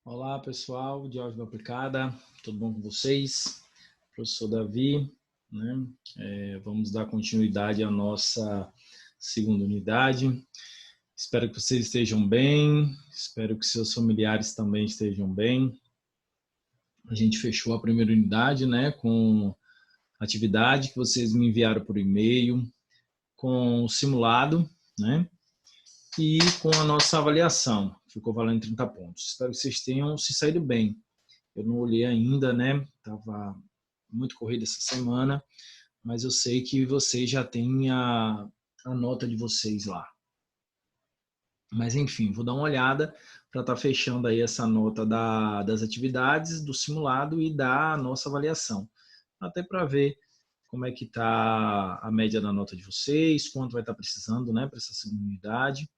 Olá, pessoal de álgebra aplicada, tudo bom com vocês? Professor Davi, né? Vamos dar continuidade à nossa segunda unidade. Espero que vocês estejam bem, espero que seus familiares também estejam bem. A gente fechou a primeira unidade, né, com atividade que vocês me enviaram por e-mail, com o simulado, né? E com a nossa avaliação, ficou valendo 30 pontos. Espero que vocês tenham se saído bem. Eu não olhei ainda, né? Tava muito corrido essa semana, mas eu sei que vocês já têm a nota de vocês lá. Mas enfim, vou dar uma olhada para estar fechando aí essa nota das atividades, do simulado e da nossa avaliação. Até para ver como é que está a média da nota de vocês, quanto vai estar precisando, né, para essa segunda unidade.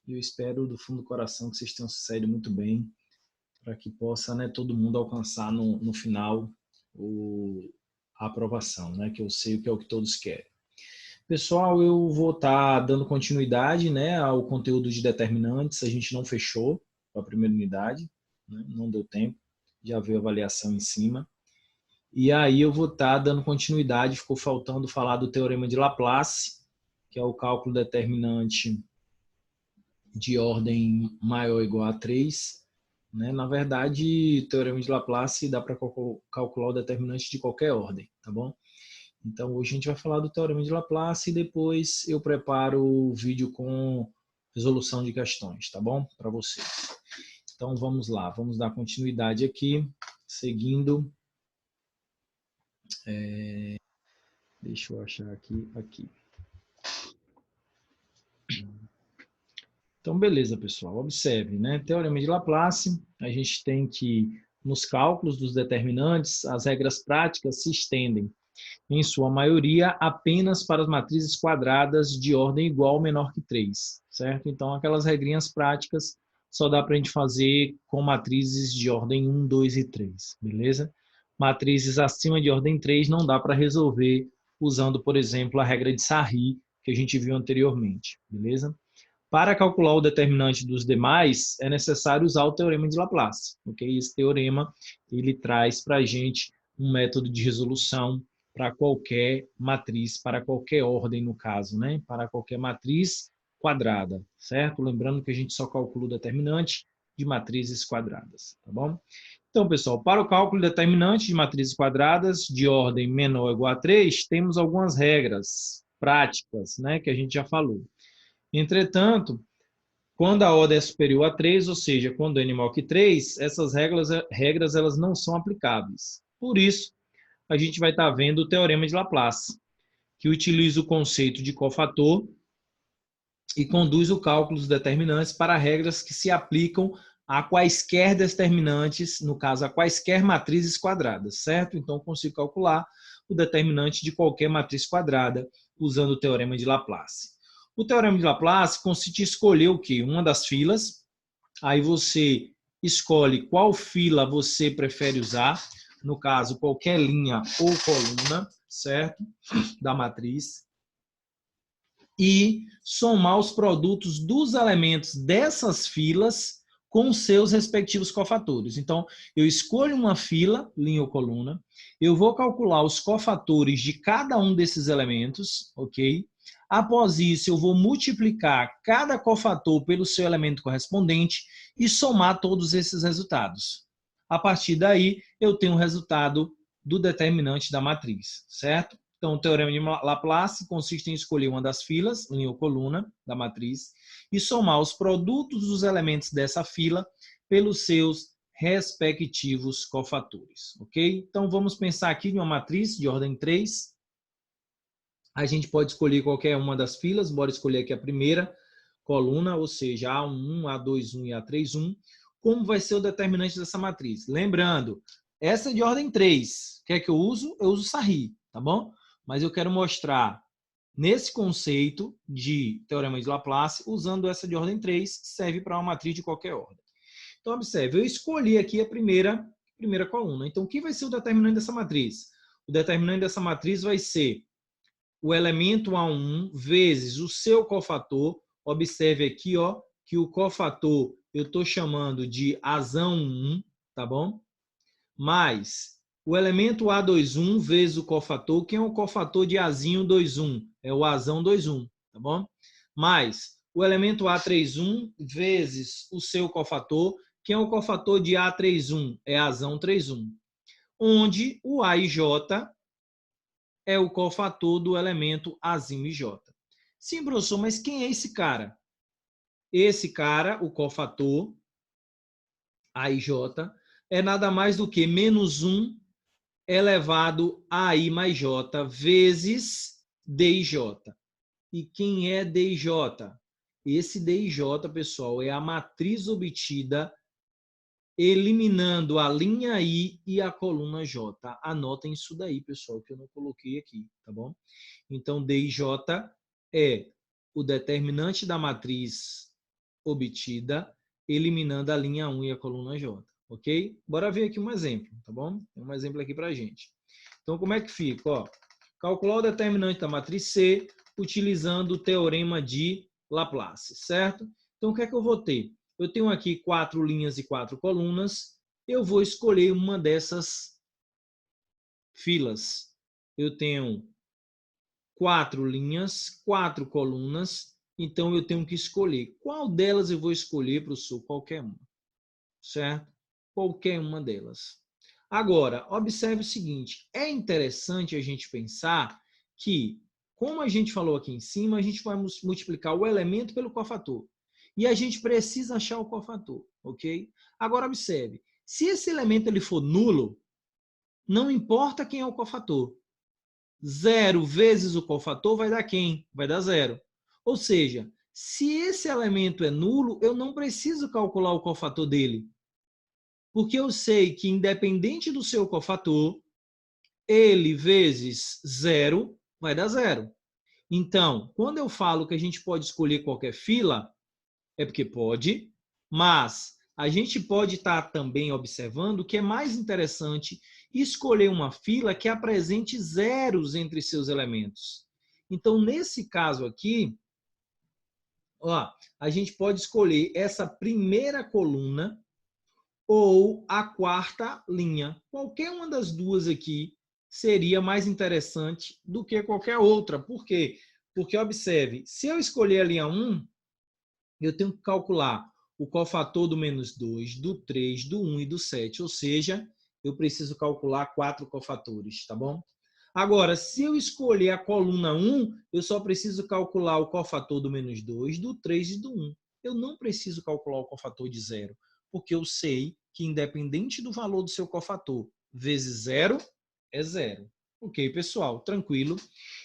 E eu espero do fundo do coração que vocês tenham se saído muito bem, para que possa, né, todo mundo alcançar no final a aprovação, né, que eu sei que é o que todos querem. Pessoal, eu vou estar dando continuidade, né, ao conteúdo de determinantes. A gente não fechou a primeira unidade, né, não deu tempo, já veio a avaliação em cima. E aí eu vou estar dando continuidade, ficou faltando falar do teorema de Laplace, que é o cálculo determinante de ordem maior ou igual a 3. Né? Na verdade, o teorema de Laplace dá para calcular o determinante de qualquer ordem, tá bom? Então, hoje a gente vai falar do teorema de Laplace e depois eu preparo o vídeo com resolução de questões, tá bom? Para vocês. Então, vamos lá. Vamos dar continuidade aqui, seguindo. Deixa eu achar aqui. Então, beleza, pessoal. Observe, né? Teorema de Laplace, a gente tem que, nos cálculos dos determinantes, as regras práticas se estendem, em sua maioria, apenas para as matrizes quadradas de ordem igual ou menor que 3, certo? Então, aquelas regrinhas práticas só dá para a gente fazer com matrizes de ordem 1, 2 e 3, beleza? Matrizes acima de ordem 3 não dá para resolver usando, por exemplo, a regra de Sarri, que a gente viu anteriormente, beleza? Para calcular o determinante dos demais, é necessário usar o teorema de Laplace, ok? Esse teorema, ele traz para a gente um método de resolução para qualquer matriz, para qualquer ordem, no caso, né? Para qualquer matriz quadrada, certo? Lembrando que a gente só calcula o determinante de matrizes quadradas, tá bom? Então, pessoal, para o cálculo determinante de matrizes quadradas de ordem menor ou igual a 3, temos algumas regras práticas, né? Que a gente já falou. Entretanto, quando a ordem é superior a 3, ou seja, quando n é maior que 3, essas regras elas não são aplicáveis. Por isso, a gente vai estar vendo o teorema de Laplace, que utiliza o conceito de cofator e conduz o cálculo dos determinantes para regras que se aplicam a quaisquer determinantes, no caso, a quaisquer matrizes quadradas, certo? Então, eu consigo calcular o determinante de qualquer matriz quadrada usando o teorema de Laplace. O teorema de Laplace consiste em escolher o quê? Uma das filas, aí você escolhe qual fila você prefere usar, no caso, qualquer linha ou coluna, certo? Da matriz. E somar os produtos dos elementos dessas filas com seus respectivos cofatores. Então, eu escolho uma fila, linha ou coluna, eu vou calcular os cofatores de cada um desses elementos, ok? Após isso, eu vou multiplicar cada cofator pelo seu elemento correspondente e somar todos esses resultados. A partir daí, eu tenho o resultado do determinante da matriz, certo? Então, o teorema de Laplace consiste em escolher uma das filas, linha ou coluna, da matriz, e somar os produtos dos elementos dessa fila pelos seus respectivos cofatores, ok? Então, vamos pensar aqui em uma matriz de ordem 3. A gente pode escolher qualquer uma das filas, bora escolher aqui a primeira coluna, ou seja, A1, A2, 1 e A3, 1. Como vai ser o determinante dessa matriz? Lembrando, essa é de ordem 3. O que é que eu uso? Eu uso Sarri, tá bom? Mas eu quero mostrar nesse conceito de teorema de Laplace, usando essa de ordem 3, que serve para uma matriz de qualquer ordem. Então, observe, eu escolhi aqui a primeira coluna. Então, o que vai ser o determinante dessa matriz? O determinante dessa matriz vai ser o elemento A1 vezes o seu cofator. Observe aqui, ó, que o cofator eu estou chamando de Azão 1, tá bom? Mais o elemento A21 vezes o cofator. Quem é o cofator de Azinho 21? É o Azão 21, tá bom? Mais o elemento A31 vezes o seu cofator. Quem é o cofator de A31? É Azão 31. Onde o A e J é o cofator do elemento Azinho e J. Sim, professor, mas quem é esse cara? Esse cara, o cofator A e J, é nada mais do que menos 1 elevado a I mais J vezes DIJ. E quem é DIJ? Esse DIJ, pessoal, é a matriz obtida eliminando a linha I e a coluna J. Anotem isso daí, pessoal, que eu não coloquei aqui, tá bom? Então, DIJ é o determinante da matriz obtida eliminando a linha 1 e a coluna J, ok? Bora ver aqui um exemplo, tá bom? Tem um exemplo aqui pra gente. Então, como é que fica? Ó, calcular o determinante da matriz C utilizando o teorema de Laplace, certo? Então, o que é que eu vou ter? Eu tenho aqui 4 linhas e 4 colunas. Eu vou escolher uma dessas filas. Eu tenho 4 linhas, 4 colunas. Então, eu tenho que escolher. Qual delas eu vou escolher, professor? Qualquer uma, certo? Qualquer uma delas. Agora, observe o seguinte, é interessante a gente pensar que, como a gente falou aqui em cima, a gente vai multiplicar o elemento pelo cofator. E a gente precisa achar o cofator, ok? Agora, observe, se esse elemento ele for nulo, não importa quem é o cofator. 0 vezes o cofator vai dar quem? Vai dar 0. Ou seja, se esse elemento é nulo, eu não preciso calcular o cofator dele. Porque eu sei que, independente do seu cofator, ele vezes 0 vai dar 0. Então, quando eu falo que a gente pode escolher qualquer fila, é porque pode, mas a gente pode estar também observando que é mais interessante escolher uma fila que apresente zeros entre seus elementos. Então, nesse caso aqui, ó, a gente pode escolher essa primeira coluna ou a quarta linha. Qualquer uma das duas aqui seria mais interessante do que qualquer outra. Por quê? Porque, observe, se eu escolher a linha 1, eu tenho que calcular o cofator do menos 2, do 3, do 1 e do 7. Ou seja, eu preciso calcular 4 cofatores, tá bom? Agora, se eu escolher a coluna 1, eu só preciso calcular o cofator do menos 2, do 3 e do 1. Eu não preciso calcular o cofator de 0, porque eu sei que, independente do valor do seu cofator, vezes 0 é 0. Ok, pessoal? Tranquilo?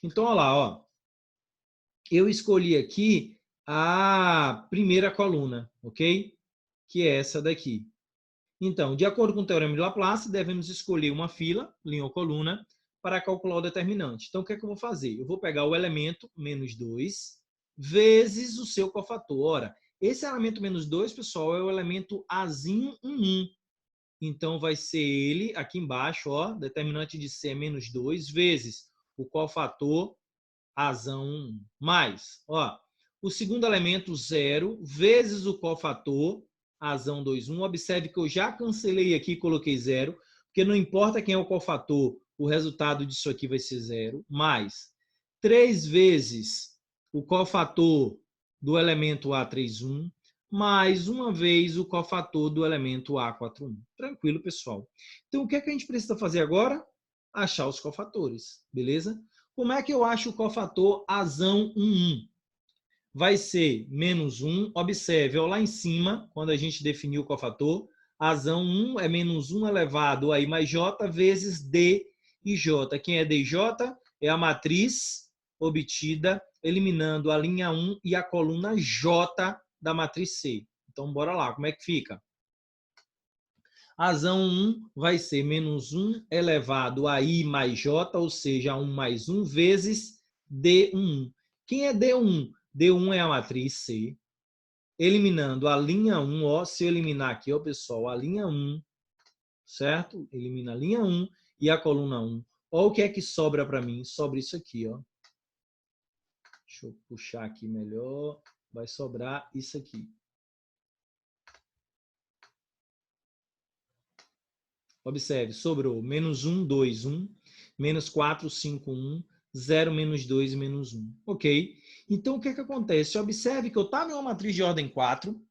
Então, olha lá, ó. Eu escolhi aqui a primeira coluna, ok? Que é essa daqui. Então, de acordo com o teorema de Laplace, devemos escolher uma fila, linha ou coluna, para calcular o determinante. Então, o que é que eu vou fazer? Eu vou pegar o elemento menos 2 vezes o seu cofator. Ora, esse elemento menos 2, pessoal, é o elemento Azinho 1. Então, vai ser ele, aqui embaixo, ó, determinante de C é menos 2, vezes o cofator Azão 1. Mais, ó, o segundo elemento, 0, vezes o cofator Azão 2, 1. Observe que eu já cancelei aqui e coloquei 0, porque não importa quem é o cofator, o resultado disso aqui vai ser 0. Mais 3 vezes o cofator do elemento A31, mais uma vez o cofator do elemento A41. Tranquilo, pessoal? Então, o que é que a gente precisa fazer agora? Achar os cofatores, beleza? Como é que eu acho o cofator Azão 1? Vai ser menos 1. Observe, ó, lá em cima, quando a gente definiu o cofator, Azão 1 é menos 1 elevado a I mais J vezes D e J. Quem é D e J? É a matriz obtida eliminando a linha 1 e a coluna J da matriz C. Então, bora lá. Como é que fica? Azão 1 vai ser menos 1 elevado a I mais J, ou seja, 1 mais 1 vezes D1. Quem é D1? D1 é a matriz C. Eliminando a linha 1, ó, se eu eliminar aqui, ó, pessoal, a linha 1, certo? Elimina a linha 1 e a coluna 1. Ó, o que é que sobra para mim? Sobra isso aqui, ó. Deixa eu puxar aqui melhor. Vai sobrar isso aqui. Observe, sobrou menos 1, 2, 1, menos 4, 5, 1, 0, menos 2 e menos 1. Ok? Então, o que acontece? Observe que eu estava em uma matriz de ordem 4.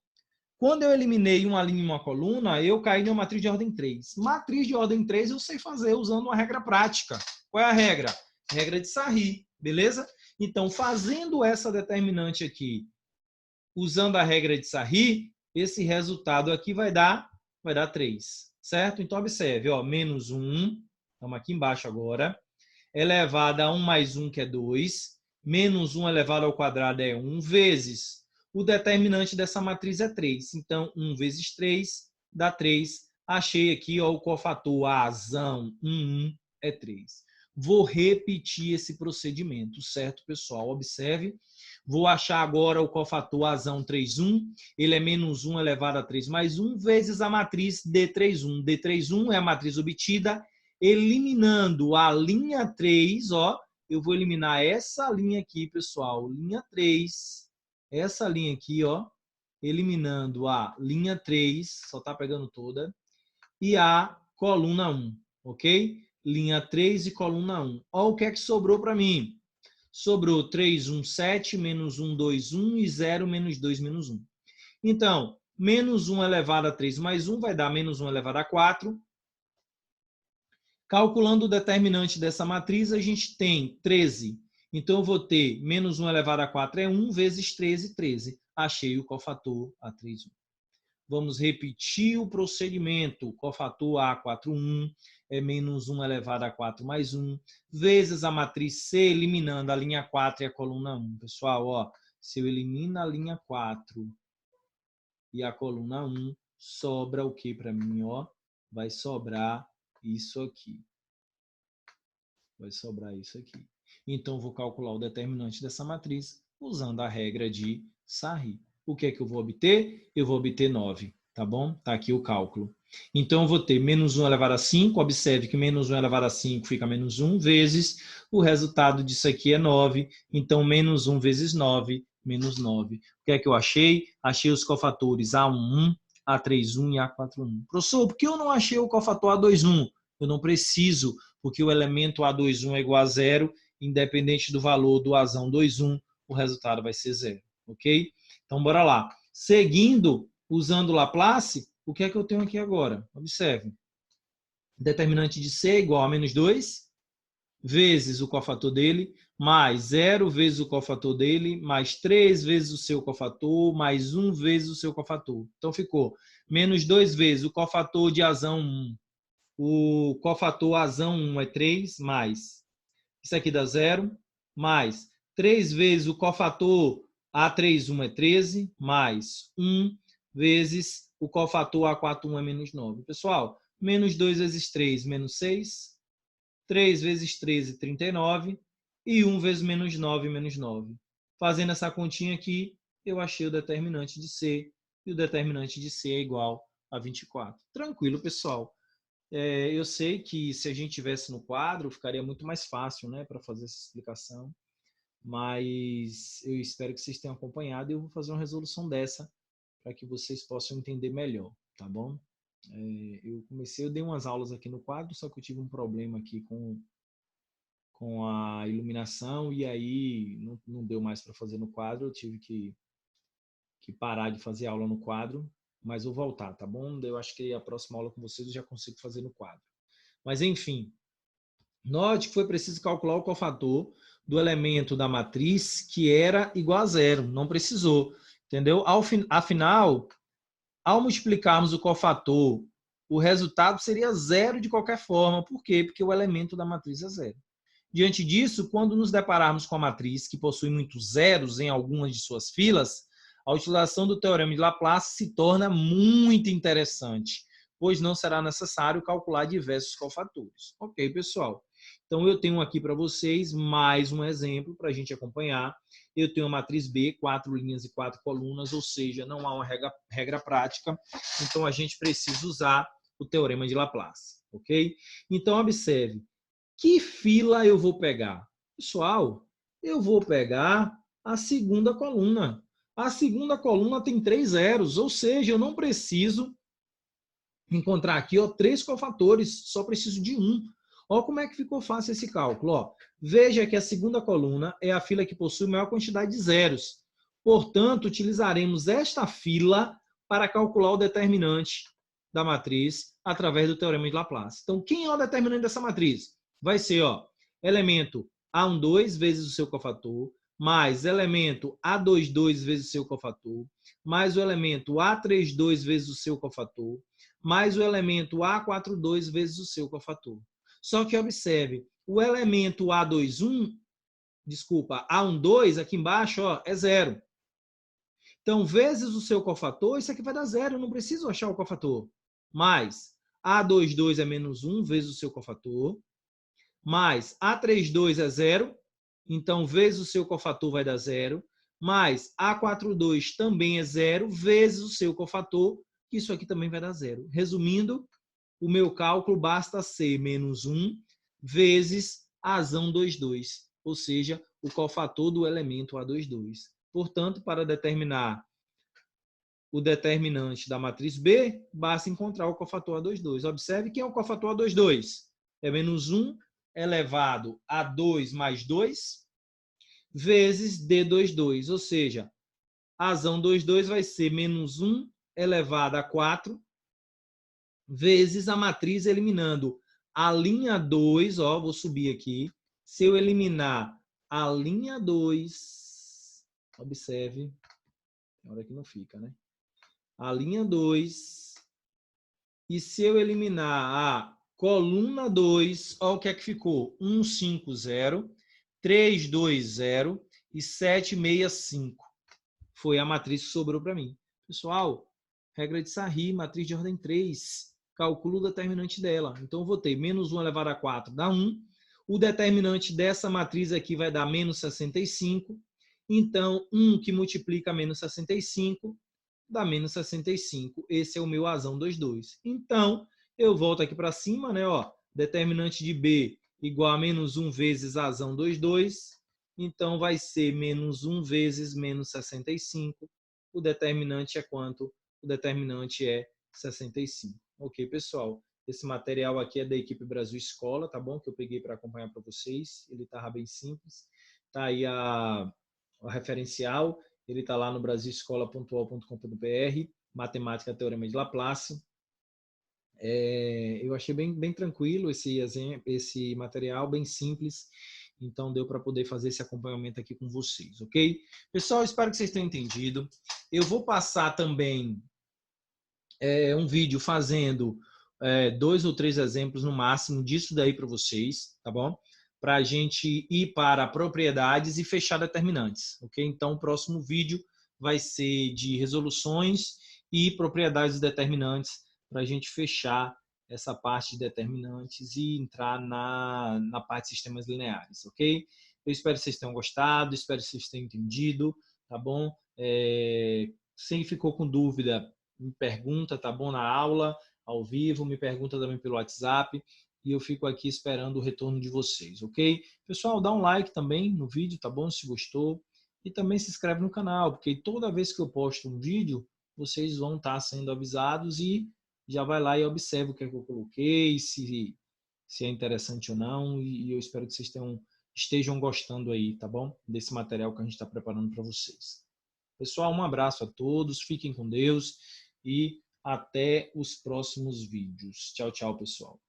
Quando eu eliminei uma linha e uma coluna, eu caí em uma matriz de ordem 3. Matriz de ordem 3 eu sei fazer usando uma regra prática. Qual é a regra? Regra de Sarri, beleza? Então, fazendo essa determinante aqui, usando a regra de Sarri, esse resultado aqui vai dar 3, certo? Então, observe, ó, menos 1, estamos aqui embaixo agora, elevado a 1 mais 1, que é 2, menos 1 elevado ao quadrado é 1, vezes o determinante dessa matriz é 3. Então, 1 vezes 3 dá 3. Achei aqui ó, o cofator Azão 1 é 3. Vou repetir esse procedimento, certo, pessoal? Observe. Vou achar agora o cofator Azão 3,1. Ele é menos 1 elevado a 3 mais 1, vezes a matriz D31. D31 é a matriz obtida. Eliminando a linha 3, ó, eu vou eliminar essa linha aqui, pessoal. Linha 3. Essa linha aqui, ó, eliminando a linha 3, só está pegando toda, e a coluna 1, ok? Linha 3 e coluna 1. Olha o que é que sobrou para mim. Sobrou 3, 1, 7, menos 1, 2, 1 e 0, menos 2, menos 1. Então, menos 1 elevado a 3 mais 1 vai dar menos 1 elevado a 4. Calculando o determinante dessa matriz, a gente tem 13. Então, eu vou ter menos 1 elevado a 4 é 1, vezes 13, 13. Achei o cofator A31. Vamos repetir o procedimento. Cofator A41 é menos 1 elevado a 4 mais 1, vezes a matriz C, eliminando a linha 4 e a coluna 1. Pessoal, ó, se eu elimino a linha 4 e a coluna 1, sobra o que para mim? Ó? Vai sobrar isso aqui. Vai sobrar isso aqui. Então, vou calcular o determinante dessa matriz usando a regra de Sarri. O que é que eu vou obter? Eu vou obter 9, tá bom? Tá aqui o cálculo. Então, eu vou ter menos 1 elevado a 5. Observe que menos 1 elevado a 5 fica menos 1, vezes o resultado disso aqui é 9. Então, menos 1 vezes 9, menos 9. O que é que eu achei? Achei os cofatores A11, A31 e A41. Professor, por que eu não achei o cofator A21? Eu não preciso, porque o elemento A21 é igual a 0, independente do valor do Azão 21, o resultado vai ser 0, ok? Então, bora lá. Seguindo, usando o Laplace, o que é que eu tenho aqui agora? Observe. Determinante de C é igual a menos 2, vezes o cofator dele, mais 0 vezes o cofator dele, mais 3 vezes o seu cofator, mais 1 vezes o seu cofator. Então, ficou menos 2 vezes o cofator de Azão 1. O cofator Azão 1 é 3, mais isso aqui dá 0, mais 3 vezes o cofator A31 é 13, mais 1 vezes o cofator A41 é menos 9. Pessoal, menos 2 vezes 3, menos 6. 3 vezes 13, 39. E 1 vezes menos 9, menos 9. Fazendo essa continha aqui, eu achei o determinante de C. E o determinante de C é igual a 24. Tranquilo, pessoal. Eu sei que se a gente tivesse no quadro, ficaria muito mais fácil, né, para fazer essa explicação, mas eu espero que vocês tenham acompanhado e eu vou fazer uma resolução dessa para que vocês possam entender melhor, tá bom? Eu dei umas aulas aqui no quadro, só que eu tive um problema aqui com a iluminação e aí não deu mais para fazer no quadro, eu tive que parar de fazer aula no quadro, mas vou voltar, tá bom? Eu acho que a próxima aula com vocês eu já consigo fazer no quadro. Mas, enfim, note que foi preciso calcular o cofator do elemento da matriz que era igual a 0. Não precisou, entendeu? Afinal, ao multiplicarmos o cofator, o resultado seria 0 de qualquer forma. Por quê? Porque o elemento da matriz é 0. Diante disso, quando nos depararmos com a matriz que possui muitos zeros em algumas de suas filas, a utilização do teorema de Laplace se torna muito interessante, pois não será necessário calcular diversos cofatores. Ok, pessoal? Então, eu tenho aqui para vocês mais um exemplo para a gente acompanhar. Eu tenho a matriz B, 4 linhas e 4 colunas, ou seja, não há uma regra prática, então a gente precisa usar o teorema de Laplace, ok? Então, observe, que fila eu vou pegar? Pessoal, eu vou pegar a segunda coluna. A segunda coluna tem 3 zeros, ou seja, eu não preciso encontrar aqui, ó, 3 cofatores, só preciso de um. Ó como é que ficou fácil esse cálculo. Ó. Veja que a segunda coluna é a fila que possui maior quantidade de zeros. Portanto, utilizaremos esta fila para calcular o determinante da matriz através do teorema de Laplace. Então, quem é o determinante dessa matriz? Vai ser, ó, elemento A12 vezes o seu cofator, mais elemento A22 vezes o seu cofator, mais o elemento A32 vezes o seu cofator, mais o elemento A42 vezes o seu cofator. Só que observe, o elemento A21, desculpa, A12 aqui embaixo, ó, é zero. Então, vezes o seu cofator, isso aqui vai dar zero, eu não preciso achar o cofator. Mais A22 é menos 1 vezes o seu cofator, mais A32 é zero, então vezes o seu cofator vai dar zero, mais A42 também é zero, vezes o seu cofator, isso aqui também vai dar zero. Resumindo, o meu cálculo basta ser menos 1 vezes azão 22, ou seja, o cofator do elemento A22. Portanto, para determinar o determinante da matriz B, basta encontrar o cofator A22. Observe quem é o cofator A22. É menos 1 elevado a 2 mais 2 vezes D22, ou seja, azão 22 vai ser menos 1 elevado a 4 vezes a matriz eliminando a linha 2, ó, vou subir aqui. Se eu eliminar a linha 2, observe, tem hora que não fica, né? A linha 2, e se eu eliminar a coluna 2, olha o que é que ficou? 150, 320 e 765. Foi a matriz que sobrou para mim. Pessoal, regra de Sarri, matriz de ordem 3, calculo o determinante dela. Então, eu vou ter menos 1 elevado a 4 dá 1. O determinante dessa matriz aqui vai dar menos 65. Então, 1 que multiplica menos 65 dá menos 65. Esse é o meu azão 22. Então, eu volto aqui para cima, né? Ó, determinante de B igual a menos 1 vezes azão 22. Então, vai ser menos 1 vezes menos 65. O determinante é quanto? O determinante é 65. Ok, pessoal? Esse material aqui é da equipe Brasil Escola, tá bom? Que eu peguei para acompanhar para vocês. Ele estava bem simples. Tá aí o referencial. Ele está lá no brasilescola.ol.com.br, Matemática Teorema de Laplace. Eu achei bem tranquilo esse material, bem simples, então deu para poder fazer esse acompanhamento aqui com vocês, ok? Pessoal, espero que vocês tenham entendido. Eu vou passar também um vídeo fazendo 2 ou 3 exemplos no máximo disso daí para vocês, tá bom? Para a gente ir para propriedades e fechar determinantes, ok? Então, o próximo vídeo vai ser de resoluções e propriedades determinantes para a gente fechar essa parte de determinantes e entrar na parte de sistemas lineares, ok? Eu espero que vocês tenham gostado, espero que vocês tenham entendido, tá bom? Se ficou com dúvida, me pergunta, tá bom? Na aula, ao vivo, me pergunta também pelo WhatsApp e eu fico aqui esperando o retorno de vocês, ok? Pessoal, dá um like também no vídeo, tá bom? Se gostou. E também se inscreve no canal, porque toda vez que eu posto um vídeo, vocês vão estar sendo avisados e já vai lá e observa o que é que eu coloquei, se é interessante ou não, e eu espero que vocês estejam gostando aí, tá bom? Desse material que a gente está preparando para vocês. Pessoal, um abraço a todos, fiquem com Deus e até os próximos vídeos. Tchau, tchau, pessoal.